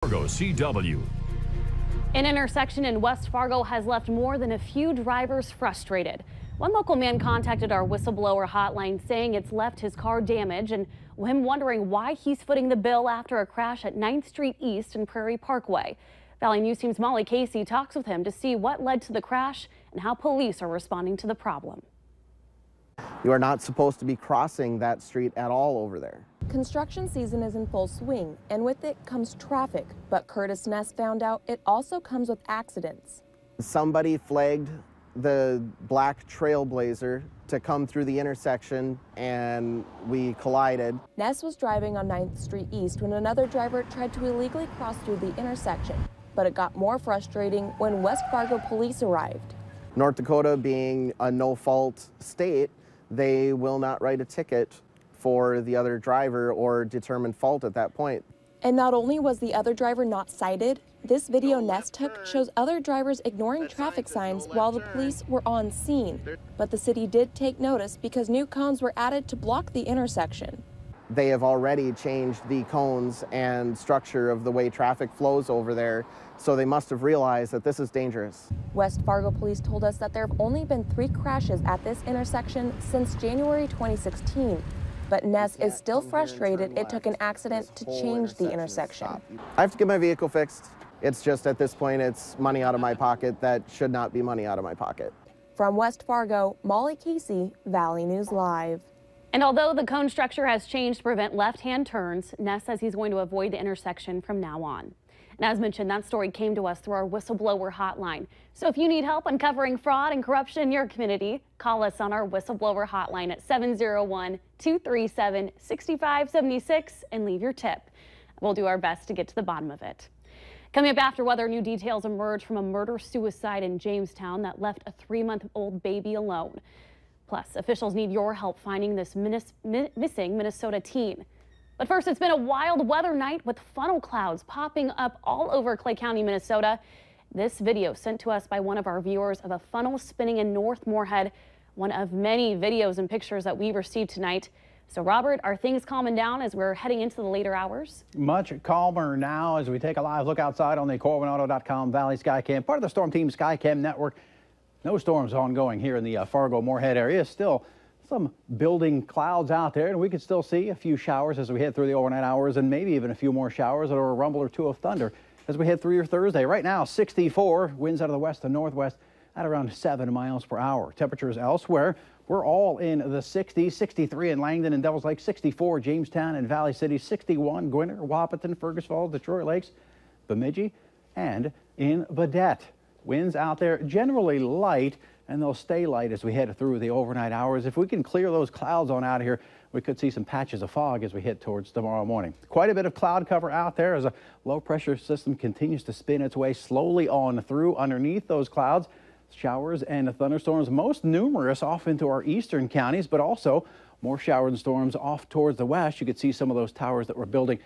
Fargo CW. An intersection in West Fargo has left more than a few drivers frustrated. One local man contacted our whistleblower hotline saying it's left his car damaged and him wondering why he's footing the bill after a crash at 9th Street East and Prairie Parkway. Valley News Team's Molly Casey talks with him to see what led to the crash and how police are responding to the problem. You are not supposed to be crossing that street at all over there. Construction season is in full swing, and with it comes traffic. But Curtis Ness found out it also comes with accidents. Somebody flagged the black Trailblazer to come through the intersection, and we collided. Ness was driving on 9th Street East when another driver tried to illegally cross through the intersection. But it got more frustrating when West Fargo police arrived. North Dakota being a no-fault state, they will not write a ticket for the other driver or determine fault at that point. And not only was the other driver not cited, this video Ness took shows other drivers ignoring traffic signs while the police were on scene. But the city did take notice because new cones were added to block the intersection. They have already changed the cones and structure of the way traffic flows over there, so they must have realized that this is dangerous. West Fargo police told us that there have only been 3 crashes at this intersection since January 2016. But Ness is still frustrated it took an accident to change the intersection. I have to get my vehicle fixed. It's just at this point, it's money out of my pocket that should not be money out of my pocket. From West Fargo, Molly Casey, Valley News Live. And although the cone structure has changed to prevent left-hand turns, Ness says he's going to avoid the intersection from now on. And as mentioned, that story came to us through our whistleblower hotline. So if you need help uncovering fraud and corruption in your community, call us on our whistleblower hotline at 701-237-6576 and leave your tip. We'll do our best to get to the bottom of it. Coming up after weather, new details emerge from a murder-suicide in Jamestown that left a 3-month-old baby alone. Plus, officials need your help finding this missing Minnesota teen. But first, it's been a wild weather night with funnel clouds popping up all over Clay County, Minnesota. This video sent to us by one of our viewers of a funnel spinning in North Moorhead, one of many videos and pictures that we received tonight. So, Robert, are things calming down as we're heading into the later hours? Much calmer now as we take a live look outside on the CorwinAuto.com Valley Skycam, part of the Storm Team Skycam network. No storms ongoing here in the Fargo-Moorhead area. Still some building clouds out there, and we can still see a few showers as we head through the overnight hours, and maybe even a few more showers or a rumble or two of thunder as we head through your Thursday. Right now, 64, winds out of the west and northwest at around 7 miles per hour. Temperatures elsewhere, we're all in the 60s, 63 in Langdon and Devils Lake, 64 Jamestown and Valley City, 61 Gwinner, Wahpeton, Fergus Falls, Detroit Lakes, Bemidji, and in Vedette. Winds out there generally light, and they'll stay light as we head through the overnight hours. If we can clear those clouds on out of here, we could see some patches of fog as we head towards tomorrow morning. Quite a bit of cloud cover out there as a low pressure system continues to spin its way slowly on through underneath those clouds. Showers and thunderstorms most numerous off into our eastern counties, but also more showers and storms off towards the west. You could see some of those towers that we're building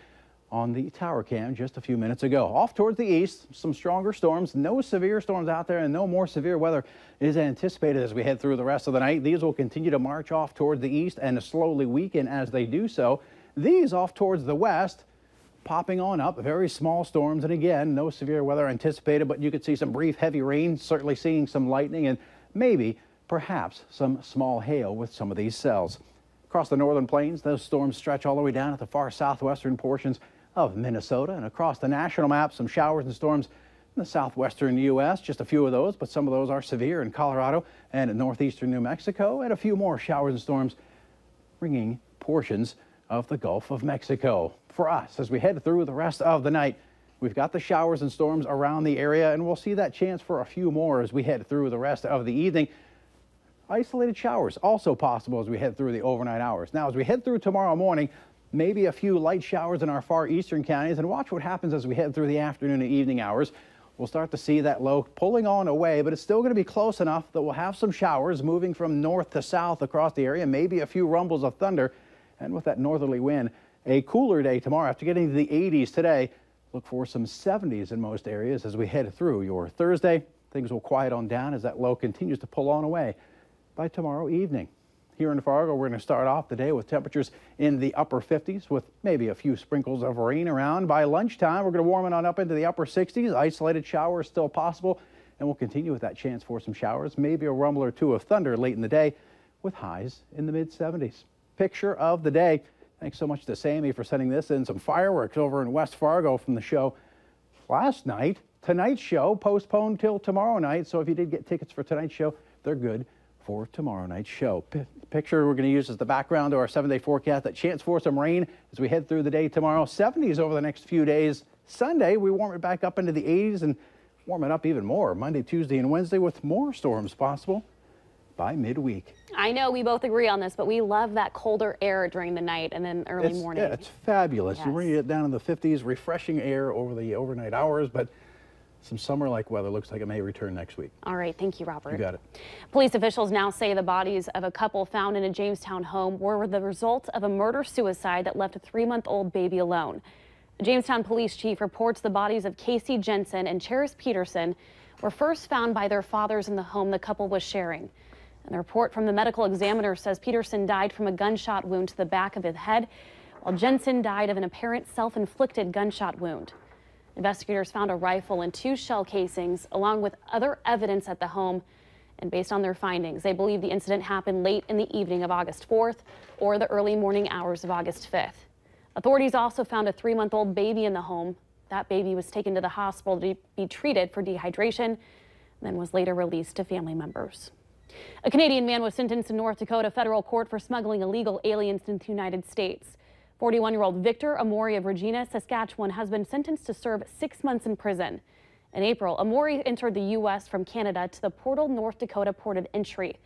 on the tower cam just a few minutes ago. Off towards the east, some stronger storms, no severe storms out there, and no more severe weather is anticipated as we head through the rest of the night. These will continue to march off towards the east and slowly weaken as they do so. These off towards the west, popping on up, very small storms, and again, no severe weather anticipated, but you could see some brief heavy rain, certainly seeing some lightning and maybe, perhaps, some small hail with some of these cells. Across the northern plains, those storms stretch all the way down at the far southwestern portions of Minnesota, and across the national map, some showers and storms in the southwestern U.S. Just a few of those, but some of those are severe in Colorado and in northeastern New Mexico, and a few more showers and storms bringing portions of the Gulf of Mexico. For us, as we head through the rest of the night, we've got the showers and storms around the area, and we'll see that chance for a few more as we head through the rest of the evening. Isolated showers also possible as we head through the overnight hours. Now, as we head through tomorrow morning, maybe a few light showers in our far eastern counties, and watch what happens as we head through the afternoon and evening hours. We'll start to see that low pulling on away, but it's still going to be close enough that we'll have some showers moving from north to south across the area, maybe a few rumbles of thunder. And with that northerly wind, a cooler day tomorrow after getting to the 80s today. Look for some 70s in most areas as we head through your Thursday. Things will quiet on down as that low continues to pull on away by tomorrow evening. Here in Fargo, we're going to start off the day with temperatures in the upper 50s with maybe a few sprinkles of rain around. By lunchtime, we're going to warm it on up into the upper 60s. Isolated showers still possible, and we'll continue with that chance for some showers, maybe a rumble or two of thunder late in the day with highs in the mid-70s. Picture of the day. Thanks so much to Sammy for sending this in. Some fireworks over in West Fargo from the show last night. Tonight's show postponed till tomorrow night, so if you did get tickets for tonight's show, they're good for tomorrow night's show. Picture we're going to use as the background to our 7-day forecast. That chance for some rain as we head through the day tomorrow. 70s over the next few days. Sunday, we warm it back up into the 80s and warm it up even more Monday, Tuesday, and Wednesday with more storms possible by midweek. I know we both agree on this, but we love that colder air during the night and then early morning. Yeah, it's fabulous. Yes. You bring it down in the 50s, refreshing air over the overnight hours, but some summer-like weather looks like it may return next week. All right, thank you, Robert. You got it. Police officials now say the bodies of a couple found in a Jamestown home were the result of a murder-suicide that left a 3-month-old baby alone. The Jamestown police chief reports the bodies of Casey Jensen and Charis Peterson were first found by their fathers in the home the couple was sharing. And the report from the medical examiner says Peterson died from a gunshot wound to the back of his head, while Jensen died of an apparent self-inflicted gunshot wound. Investigators found a rifle and 2 shell casings, along with other evidence at the home. And based on their findings, they believe the incident happened late in the evening of August 4th or the early morning hours of August 5th. Authorities also found a 3-month-old baby in the home. That baby was taken to the hospital to be treated for dehydration, and then was later released to family members. A Canadian man was sentenced in North Dakota federal court for smuggling illegal aliens into the United States. 41-year-old Victor Amori of Regina, Saskatchewan, has been sentenced to serve 6 months in prison. In April, Amori entered the U.S. from Canada to the Portal, North Dakota port of entry.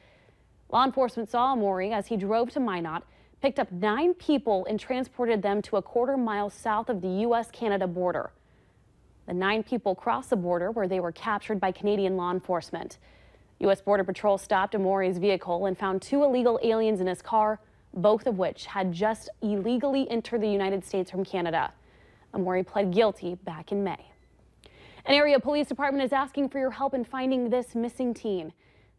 Law enforcement saw Amori as he drove to Minot, picked up 9 people and transported them to a quarter-mile south of the U.S.-Canada border. The 9 people crossed the border where they were captured by Canadian law enforcement. U.S. Border Patrol stopped Amori's vehicle and found 2 illegal aliens in his car, both of which had just illegally entered the United States from Canada. Amori pled guilty back in May. An area police department is asking for your help in finding this missing teen.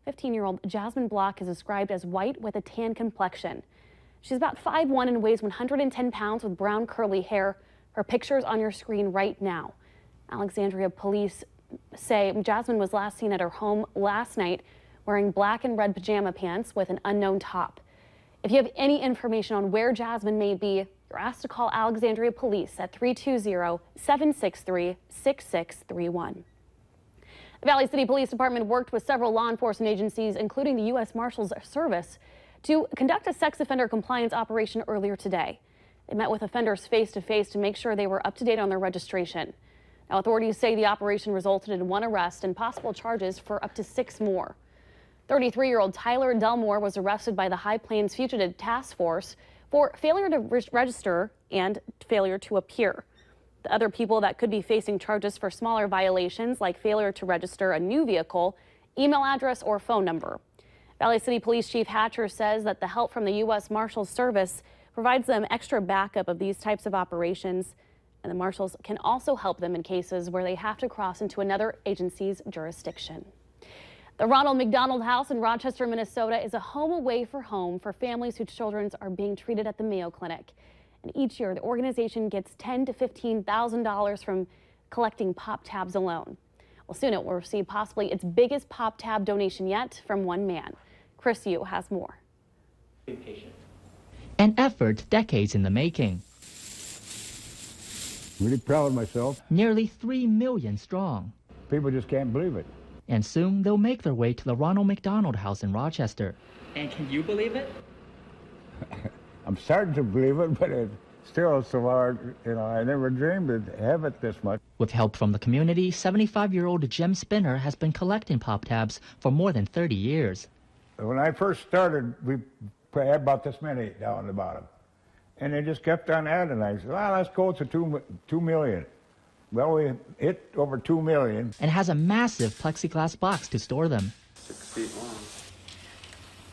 15-year-old Jasmine Block is described as white with a tan complexion. She's about 5'1" and weighs 110 pounds with brown curly hair. Her picture's on your screen right now. Alexandria police say Jasmine was last seen at her home last night wearing black and red pajama pants with an unknown top. If you have any information on where Jasmine may be, you're asked to call Alexandria Police at 320-763-6631. The Valley City Police Department worked with several law enforcement agencies, including the U.S. Marshals Service, to conduct a sex offender compliance operation earlier today. They met with offenders face-to-face to make sure they were up to date on their registration. Now, authorities say the operation resulted in 1 arrest and possible charges for up to 6 more. 33-year-old Tyler Delmore was arrested by the High Plains Fugitive Task Force for failure to register and failure to appear. The other people that could be facing charges for smaller violations like failure to register a new vehicle, email address, or phone number. Valley City Police Chief Hatcher says that the help from the U.S. Marshals Service provides them extra backup of these types of operations, and the Marshals can also help them in cases where they have to cross into another agency's jurisdiction. The Ronald McDonald House in Rochester, Minnesota is a home away for home for families whose children are being treated at the Mayo Clinic. And each year, the organization gets $10,000 to $15,000 from collecting pop tabs alone. Well, soon it will receive possibly its biggest pop tab donation yet from one man. Chris Yu has more. An effort decades in the making. Really proud of myself. Nearly 3 million strong. People just can't believe it. And soon they'll make their way to the Ronald McDonald House in Rochester. And can you believe it? I'm starting to believe it, but it's still so hard. You know, I never dreamed to have it this much. With help from the community, 75-year-old Jim Spinner has been collecting pop tabs for more than 30 years. When I first started, we had about this many down the bottom. And they just kept on adding. I said, well, let's go to 2 million. Well, we hit over 2 million. And has a massive plexiglass box to store them. 6 feet long,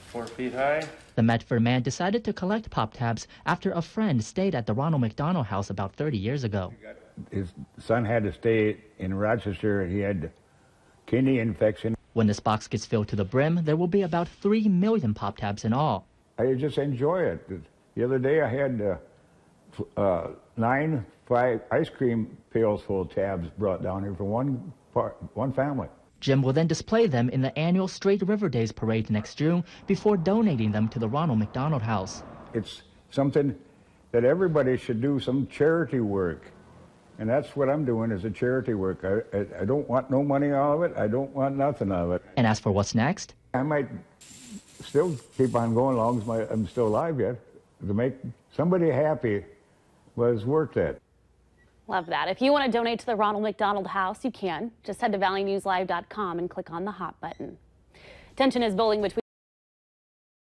4 feet high. The Medford man decided to collect pop tabs after a friend stayed at the Ronald McDonald House about 30 years ago. His son had to stay in Rochester. He had kidney infection. When this box gets filled to the brim, there will be about 3 million pop tabs in all. I just enjoy it. The other day I had 9 ice cream pails full of tabs brought down here for one family. Jim will then display them in the annual Straight River Days parade next June before donating them to the Ronald McDonald House. It's something that everybody should do, some charity work. And that's what I'm doing, is a charity work. I don't want no money out of it. I don't want nothing out of it. And as for what's next? I might still keep on going as long as I'm still alive yet. To make somebody happy was worth it. Love that. If you want to donate to the Ronald McDonald House, you can. Just head to valleynewslive.com and click on the Hot button. Tension is building between